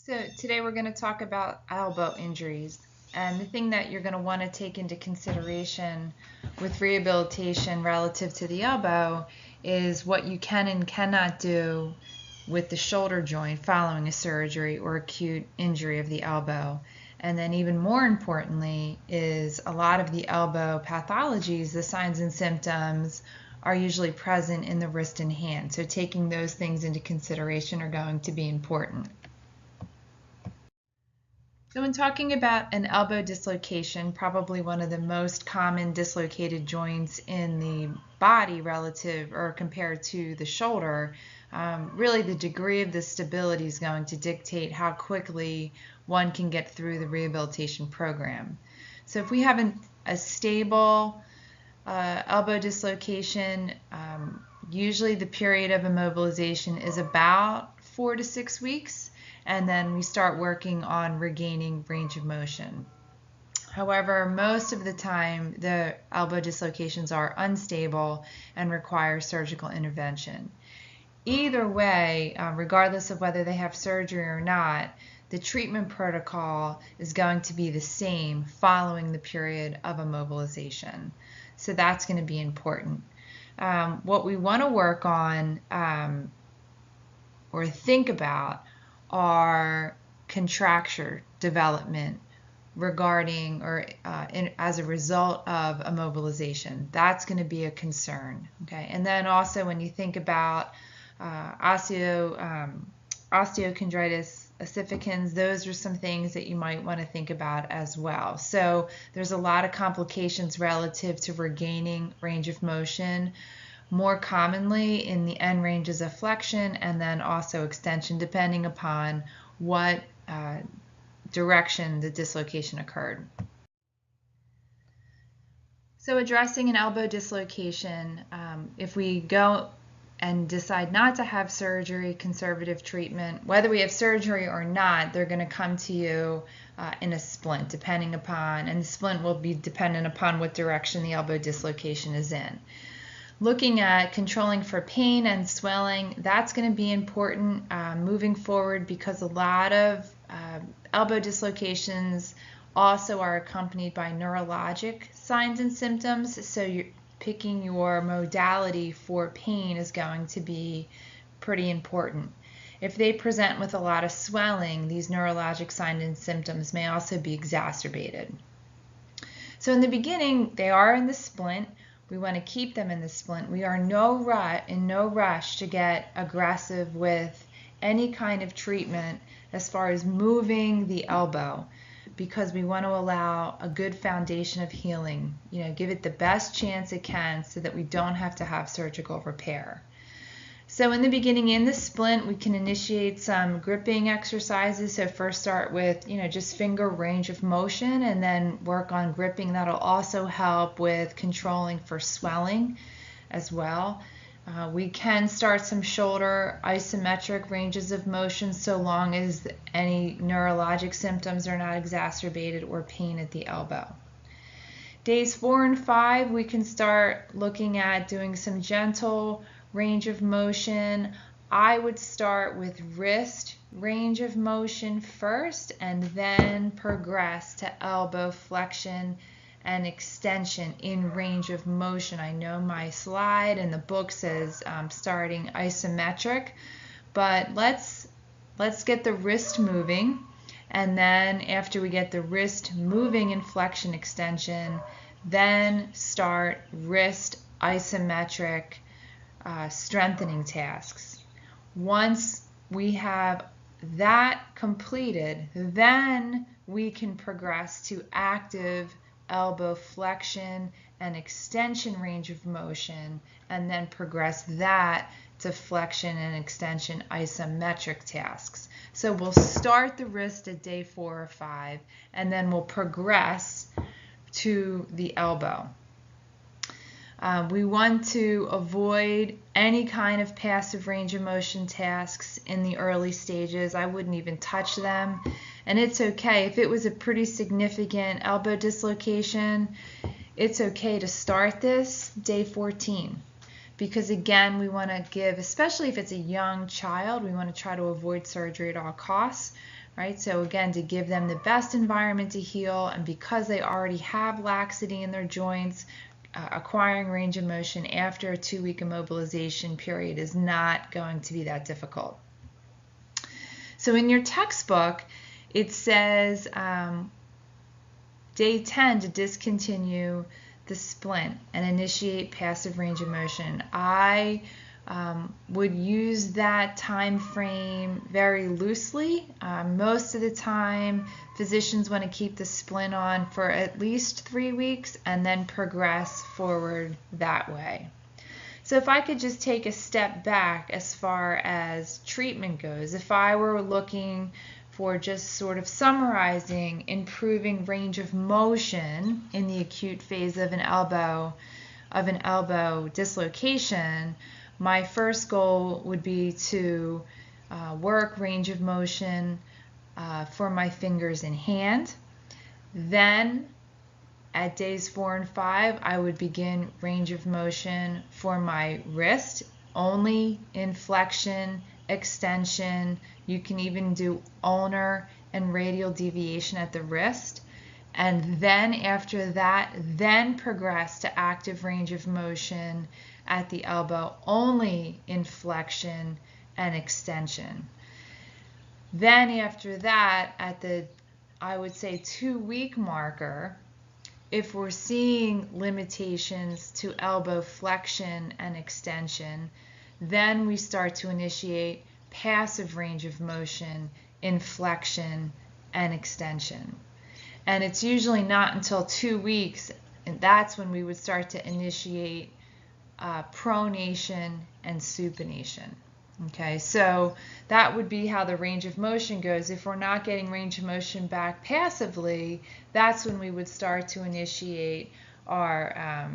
So today we're going to talk about elbow injuries. And the thing that you're going to want to take into consideration with rehabilitation relative to the elbow is what you can and cannot do with the shoulder joint following a surgery or acute injury of the elbow. And then even more importantly is a lot of the elbow pathologies, the signs and symptoms are usually present in the wrist and hand. So taking those things into consideration are going to be important. So when talking about an elbow dislocation, probably one of the most common dislocated joints in the body relative or compared to the shoulder, really the degree of the stability is going to dictate how quickly one can get through the rehabilitation program. So if we have a stable elbow dislocation, usually the period of immobilization is about 4 to 6 weeks, and then we start working on regaining range of motion. However, most of the time, the elbow dislocations are unstable and require surgical intervention. Either way, regardless of whether they have surgery or not, the treatment protocol is going to be the same following the period of immobilization. So that's going to be important. What we want to work on or think about are contracture development regarding or as a result of immobilization. That's going to be a concern. Okay, and then also when you think about osteochondritis ossificans, those are some things that you might want to think about as well. So there's a lot of complications relative to regaining range of motion, more commonly in the end ranges of flexion and then also extension, depending upon what direction the dislocation occurred. So addressing an elbow dislocation, if we go and decide not to have surgery, conservative treatment, whether we have surgery or not, they're going to come to you in a splint, depending upon, and the splint will be dependent upon what direction the elbow dislocation is in. Looking at controlling for pain and swelling, that's going to be important moving forward because a lot of elbow dislocations also are accompanied by neurologic signs and symptoms. So you're picking your modality for pain is going to be pretty important. If they present with a lot of swelling, these neurologic signs and symptoms may also be exacerbated. So in the beginning, they are in the splint. We want to keep them in the splint. We are in no rush to get aggressive with any kind of treatment as far as moving the elbow, because we want to allow a good foundation of healing, give it the best chance it can so that we don't have to have surgical repair. So in the beginning, in the splint, we can initiate some gripping exercises. So first start with, just finger range of motion and then work on gripping. That'll also help with controlling for swelling as well. We can start some shoulder isometric ranges of motion so long as any neurologic symptoms are not exacerbated or pain at the elbow. Days 4 and 5, we can start looking at doing some gentle range of motion. I would start with wrist range of motion first and then progress to elbow flexion and extension in range of motion. I know my slide and the book says starting isometric, but let's get the wrist moving, and then after we get the wrist moving in flexion extension, then start wrist isometric strengthening tasks. Once we have that completed, then we can progress to active elbow flexion and extension range of motion, and then progress that to flexion and extension isometric tasks. So we'll start the wrist at day 4 or 5, and then we'll progress to the elbow. We want to avoid any kind of passive range of motion tasks in the early stages. I wouldn't even touch them. And it's okay. If it was a pretty significant elbow dislocation, it's okay to start this day 14. Because again, we want to give, especially if it's a young child, we want to try to avoid surgery at all costs. right? So again, to give them the best environment to heal, and because they already have laxity in their joints, acquiring range of motion after a 2-week immobilization period is not going to be that difficult. So in your textbook, it says day 10 to discontinue the splint and initiate passive range of motion. I would use that time frame very loosely. Most of the time, physicians want to keep the splint on for at least 3 weeks and then progress forward that way. So if I could just take a step back as far as treatment goes, if I were looking for just sort of summarizing improving range of motion in the acute phase of an elbow dislocation, my first goal would be to work range of motion for my fingers and hand. Then at days 4 and 5, I would begin range of motion for my wrist, only in flexion, extension. You can even do ulnar and radial deviation at the wrist. And then after that, then progress to active range of motion at the elbow, only in flexion and extension. Then after that, at the, I would say, 2-week marker, if we're seeing limitations to elbow flexion and extension, then we start to initiate passive range of motion in flexion and extension. And it's usually not until 2 weeks, and that's when we would start to initiate pronation and supination. Okay, so that would be how the range of motion goes. If we're not getting range of motion back passively, that's when we would start to initiate our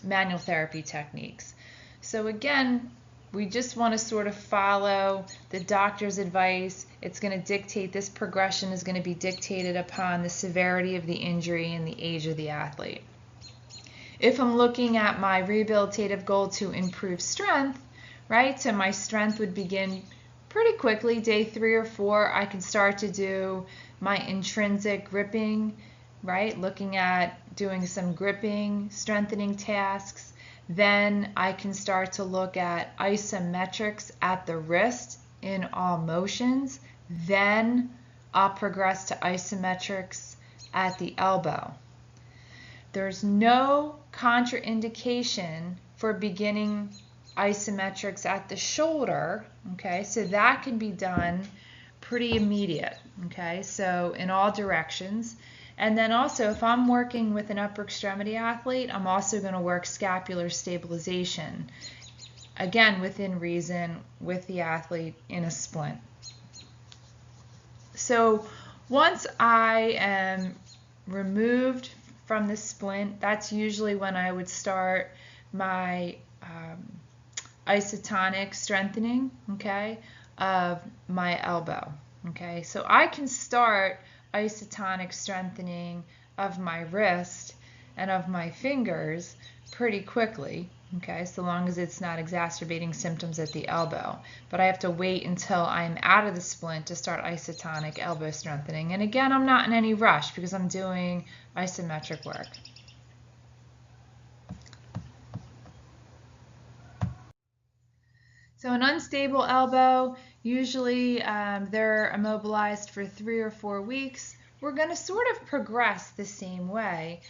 manual therapy techniques. So again, we just want to sort of follow the doctor's advice. It's going to dictate, this progression is going to be dictated upon the severity of the injury and the age of the athlete. If I'm looking at my rehabilitative goal to improve strength, right? So my strength would begin pretty quickly. Day 3 or 4, I can start to do my intrinsic gripping, right? Looking at doing some gripping, strengthening tasks. Then I can start to look at isometrics at the wrist in all motions. Then I'll progress to isometrics at the elbow. There's no contraindication for beginning isometrics at the shoulder, okay, so that can be done pretty immediate, okay, so in all directions. And then also, if I'm working with an upper extremity athlete, I'm also going to work scapular stabilization, again within reason, with the athlete in a splint. So once I am removed from the splint, that's usually when I would start my isotonic strengthening, okay, of my elbow. Okay, so I can start isotonic strengthening of my wrist and of my fingers pretty quickly, okay, so long as it's not exacerbating symptoms at the elbow. But I have to wait until I'm out of the splint to start isotonic elbow strengthening. And again, I'm not in any rush because I'm doing isometric work. So an unstable elbow, usually they're immobilized for 3 or 4 weeks. We're going to sort of progress the same way.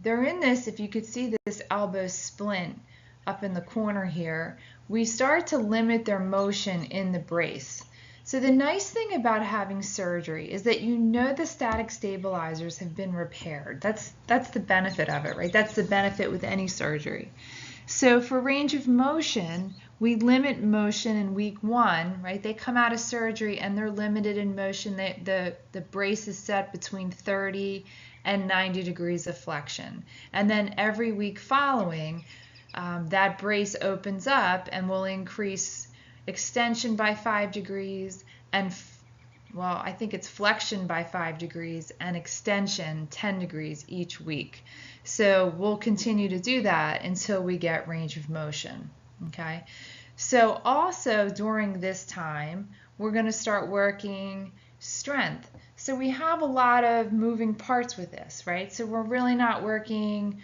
They're in this, if you could see this elbow splint up in the corner here, we start to limit their motion in the brace. So the nice thing about having surgery is that you know the static stabilizers have been repaired. That's the benefit of it, right? That's the benefit with any surgery. So for range of motion, we limit motion in week 1, right? They come out of surgery and they're limited in motion. The brace is set between 30 and 90 degrees of flexion. And then every week following, that brace opens up and will increase extension by 5 degrees and, well, I think it's flexion by 5 degrees and extension 10 degrees each week. So we'll continue to do that until we get range of motion. Okay, so also during this time, we're going to start working strength. So we have a lot of moving parts with this, right? So we're really not working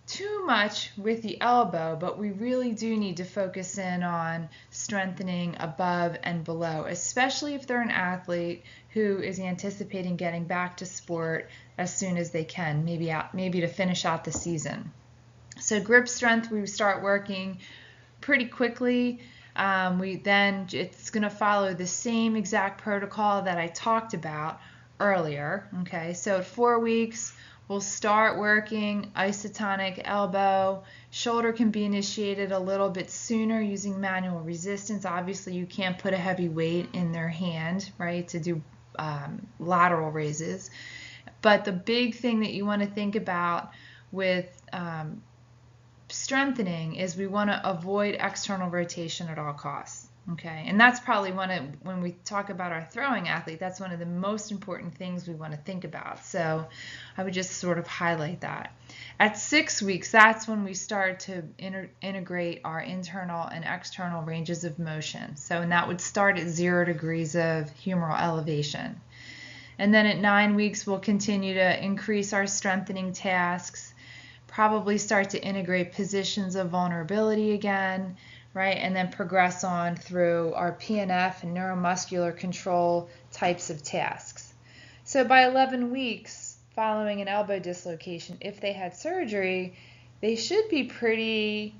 too much with the elbow, but we really do need to focus in on strengthening above and below, especially if they're an athlete who is anticipating getting back to sport as soon as they can, maybe to finish out the season. So grip strength, we start working pretty quickly. It's going to follow the same exact protocol that I talked about earlier. Okay, so at 4 weeks, we'll start working isotonic elbow. Shoulder can be initiated a little bit sooner using manual resistance. Obviously, you can't put a heavy weight in their hand, right, to do lateral raises. But the big thing that you want to think about with strengthening is we want to avoid external rotation at all costs. Okay, and that's probably when we talk about our throwing athlete, that's one of the most important things we want to think about. So I would just sort of highlight that. At 6 weeks, that's when we start to integrate our internal and external ranges of motion. And that would start at 0 degrees of humeral elevation. And then at 9 weeks, we'll continue to increase our strengthening tasks, probably start to integrate positions of vulnerability again, right? And then progress on through our PNF and neuromuscular control types of tasks. So by 11 weeks following an elbow dislocation, if they had surgery, they should be pretty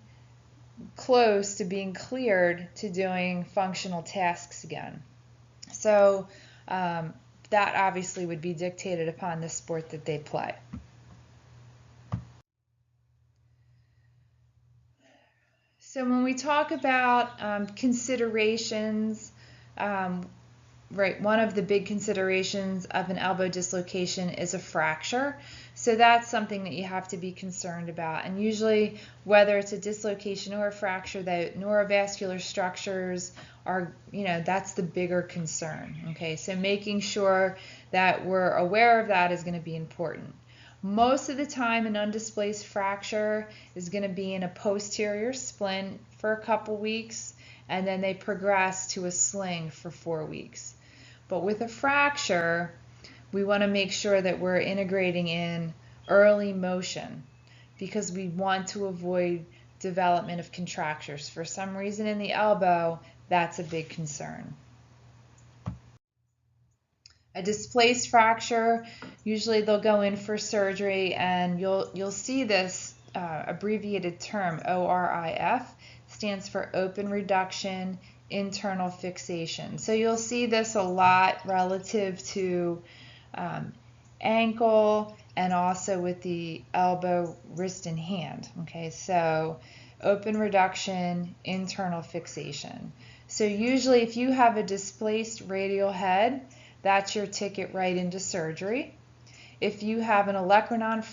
close to being cleared to doing functional tasks again. So that obviously would be dictated upon the sport that they play. So when we talk about considerations, right, one of the big considerations of an elbow dislocation is a fracture. So that's something that you have to be concerned about. And usually, whether it's a dislocation or a fracture, the neurovascular structures are, that's the bigger concern. Okay, so making sure that we're aware of that is going to be important. Most of the time, an undisplaced fracture is going to be in a posterior splint for a couple weeks, and then they progress to a sling for 4 weeks. But with a fracture, we want to make sure that we're integrating in early motion because we want to avoid development of contractures. For some reason in the elbow, that's a big concern. A displaced fracture, usually they'll go in for surgery, and you'll see this abbreviated term, ORIF, stands for open reduction, internal fixation. So you'll see this a lot relative to ankle and also with the elbow, wrist, and hand. Okay, so open reduction, internal fixation. So usually if you have a displaced radial head, that's your ticket right into surgery. If you have an olecranon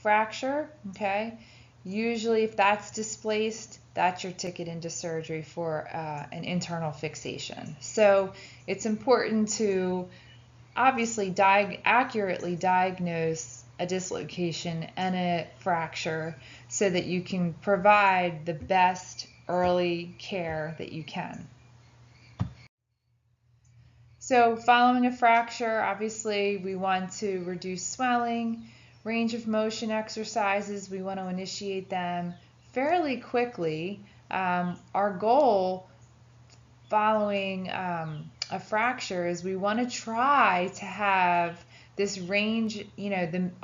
fracture, okay, usually if that's displaced, that's your ticket into surgery for an internal fixation. So it's important to obviously accurately diagnose a dislocation and a fracture so that you can provide the best early care that you can. So following a fracture, obviously we want to reduce swelling. Range of motion exercises, we want to initiate them fairly quickly. Our goal following a fracture is we want to try to have this range,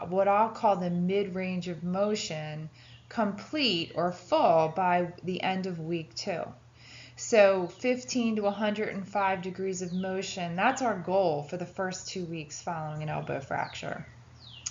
what I'll call the mid-range of motion complete or full by the end of week 2. So 15 to 105 degrees of motion, that's our goal for the first 2 weeks following an elbow fracture.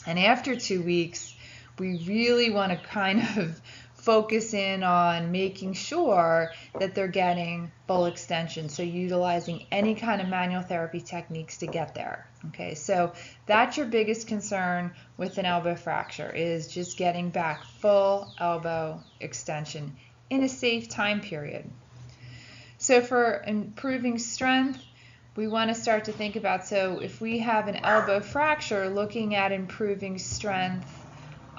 And after 2 weeks, we really want to kind of focus in on making sure that they're getting full extension, so utilizing any kind of manual therapy techniques to get there. Okay, so that's your biggest concern with an elbow fracture, is just getting back full elbow extension in a safe time period. So for improving strength, we want to start to think about, so if we have an elbow fracture, looking at improving strength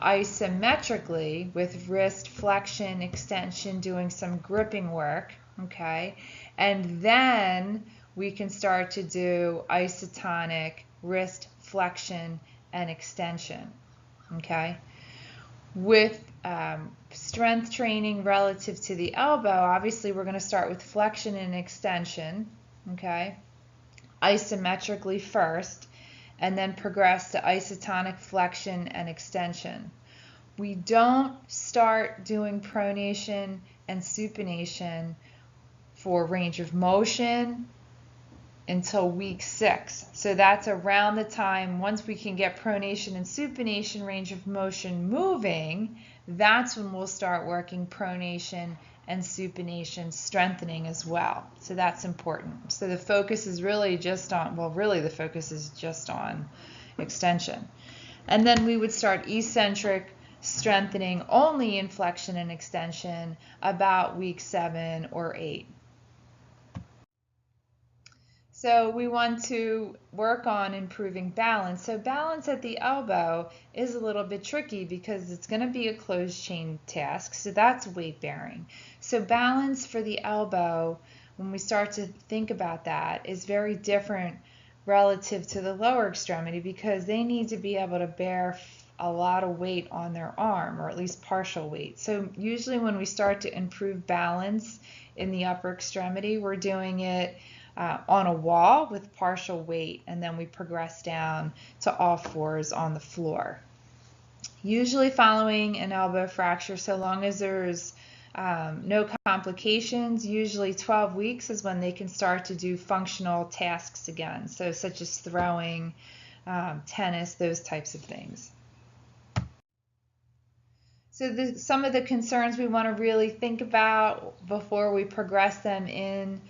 isometrically with wrist flexion, extension, doing some gripping work, okay? And then we can start to do isotonic wrist flexion and extension. Okay? With strength training relative to the elbow, obviously we're going to start with flexion and extension, okay, isometrically first, and then progress to isotonic flexion and extension. We don't start doing pronation and supination for range of motion until week 6. So that's around the time, once we can get pronation and supination range of motion moving, that's when we'll start working pronation and supination strengthening as well. So that's important. So the focus is really just on, well, really the focus is just on extension. And then we would start eccentric strengthening only in flexion and extension about week 7 or 8. So we want to work on improving balance. So balance at the elbow is a little bit tricky because it's going to be a closed chain task. So that's weight bearing. So balance for the elbow, when we start to think about that, is very different relative to the lower extremity because they need to be able to bear a lot of weight on their arm, or at least partial weight. So usually when we start to improve balance in the upper extremity, we're doing it on a wall with partial weight, and then we progress down to all fours on the floor. Usually following an elbow fracture, so long as there's no complications, usually 12 weeks is when they can start to do functional tasks again, so such as throwing, tennis, those types of things. So some of the concerns we want to really think about before we progress them in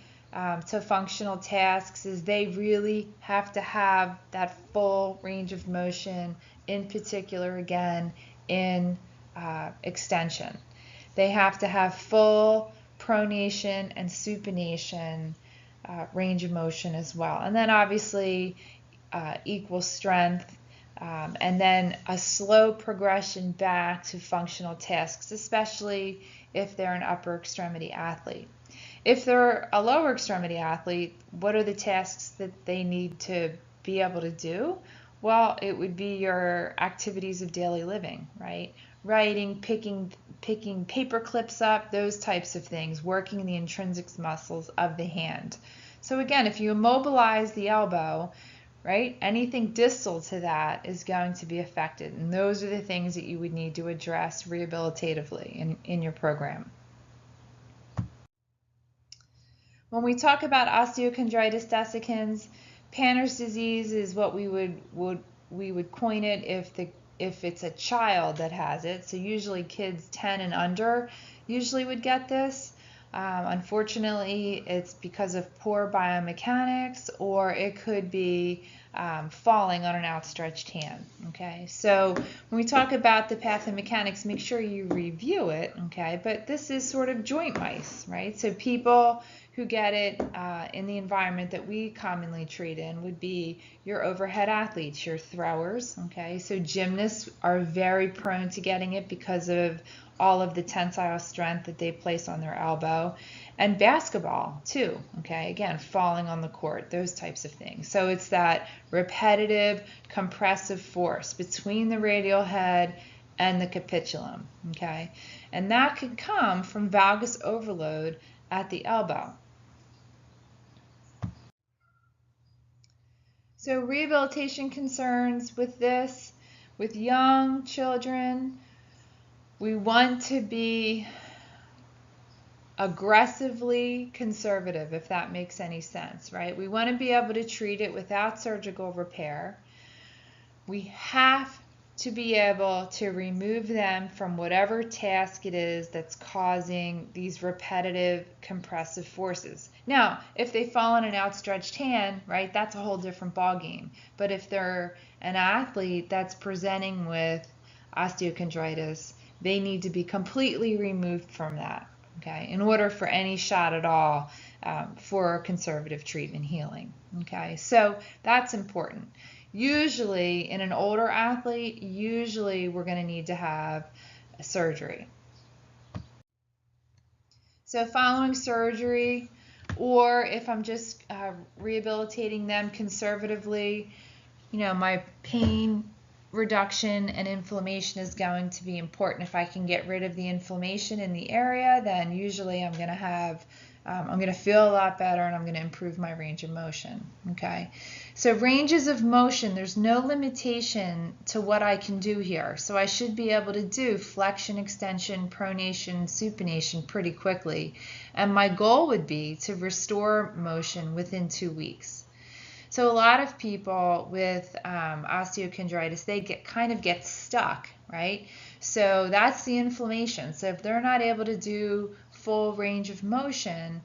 to functional tasks is they really have to have that full range of motion, in particular again in extension. They have to have full pronation and supination range of motion as well. And then obviously equal strength, and then a slow progression back to functional tasks, especially if they're an upper extremity athlete. If they're a lower extremity athlete, what are the tasks that they need to be able to do? Well, it would be your activities of daily living, right? Writing, picking paper clips up, those types of things, working the intrinsic muscles of the hand. So again, if you immobilize the elbow, right, anything distal to that is going to be affected. And those are the things that you would need to address rehabilitatively in your program. When we talk about osteochondritis dissecans, Panner's disease is what we would coin it if it's a child that has it. So usually kids 10 and under usually would get this. Unfortunately, it's because of poor biomechanics, or it could be falling on an outstretched hand. Okay, so when we talk about the pathomechanics, make sure you review it. Okay, but this is sort of joint mice, right? So people who get it in the environment that we commonly treat in would be your overhead athletes, your throwers. Okay, so gymnasts are very prone to getting it because of all of the tensile strength that they place on their elbow, and basketball too. Okay, again, falling on the court, those types of things. So it's that repetitive compressive force between the radial head and the capitulum. Okay, and that could come from valgus overload at the elbow. So rehabilitation concerns with this, with young children, we want to be aggressively conservative, if that makes any sense, right? We want to be able to treat it without surgical repair. We have to be able to remove them from whatever task it is that's causing these repetitive compressive forces. Now, if they fall on an outstretched hand, right, that's a whole different ballgame. But if they're an athlete that's presenting with osteochondritis, they need to be completely removed from that, okay, in order for any shot at all for conservative treatment healing, okay? So that's important. Usually in an older athlete, usually we're going to need to have a surgery. So following surgery, Or if I'm just rehabilitating them conservatively, my pain reduction and inflammation is going to be important. If I can get rid of the inflammation in the area, then usually I'm going to feel a lot better, and I'm going to improve my range of motion. Okay, so ranges of motion, there's no limitation to what I can do here. So I should be able to do flexion, extension, pronation, supination pretty quickly. And my goal would be to restore motion within 2 weeks. So a lot of people with osteochondritis, they get stuck, right? So that's the inflammation. So if they're not able to do full range of motion,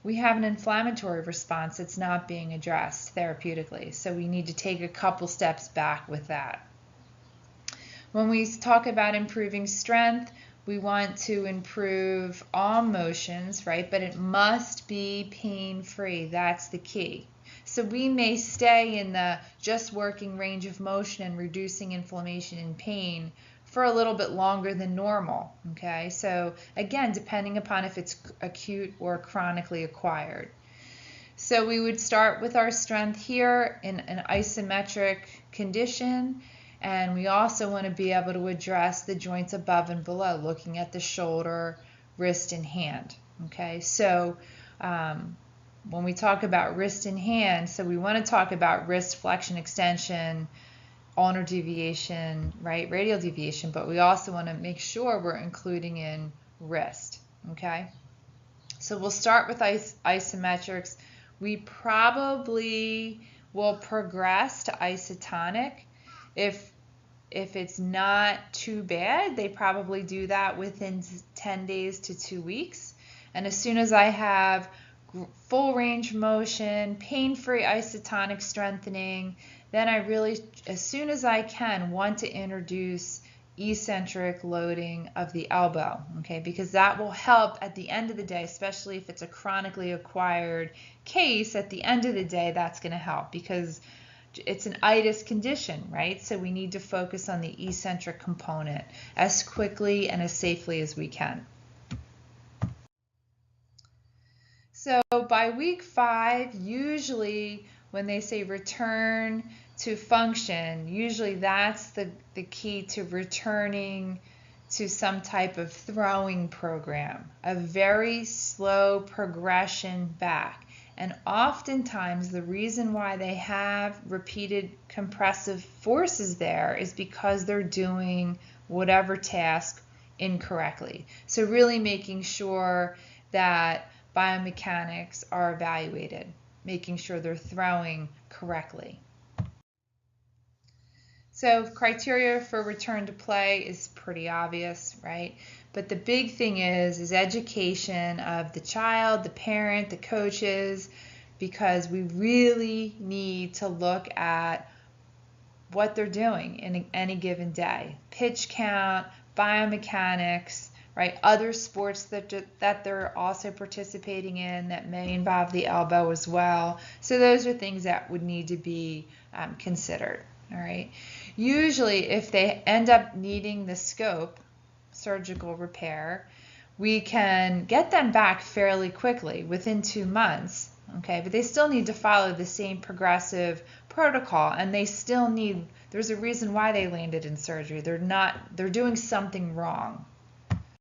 we have an inflammatory response that's not being addressed therapeutically. So we need to take a couple steps back with that. When we talk about improving strength, we want to improve all motions, right? But it must be pain-free. That's the key. So we may stay in the just working range of motion and reducing inflammation and pain for a little bit longer than normal, okay? So again, depending upon if it's acute or chronically acquired. So we would start with our strength here in an isometric condition, and we also want to be able to address the joints above and below, looking at the shoulder, wrist, and hand, okay? So when we talk about wrist and hand, so we want to talk about wrist flexion, extension, ulnar deviation, right, radial deviation, but we also want to make sure we're including in wrist, okay? So we'll start with isometrics. We probably will progress to isotonic. If it's not too bad, they probably do that within 10 days to 2 weeks. And as soon as I have full range motion, pain-free isotonic strengthening, then I really, as soon as I can, want to introduce eccentric loading of the elbow, okay, because that will help at the end of the day, especially if it's a chronically acquired case. At the end of the day, that's going to help because it's an itis condition, right? So we need to focus on the eccentric component as quickly and as safely as we can. So by week 5, usually when they say return to function, usually that's the key to returning to some type of throwing program, a very slow progression back. And oftentimes the reason why they have repeated compressive forces there is because they're doing whatever task incorrectly. So really making sure that biomechanics are evaluated, making sure they're throwing correctly. So criteria for return to play is pretty obvious, right? But the big thing is education of the child, the parent, the coaches, because we really need to look at what they're doing in any given day. Pitch count, biomechanics, right? Other sports that they're also participating in that may involve the elbow as well. So those are things that would need to be considered, all right? Usually if they end up needing the scope, surgical repair, we can get them back fairly quickly, within 2 months, okay? But they still need to follow the same progressive protocol, and they still need, there's a reason why they landed in surgery. They're doing something wrong,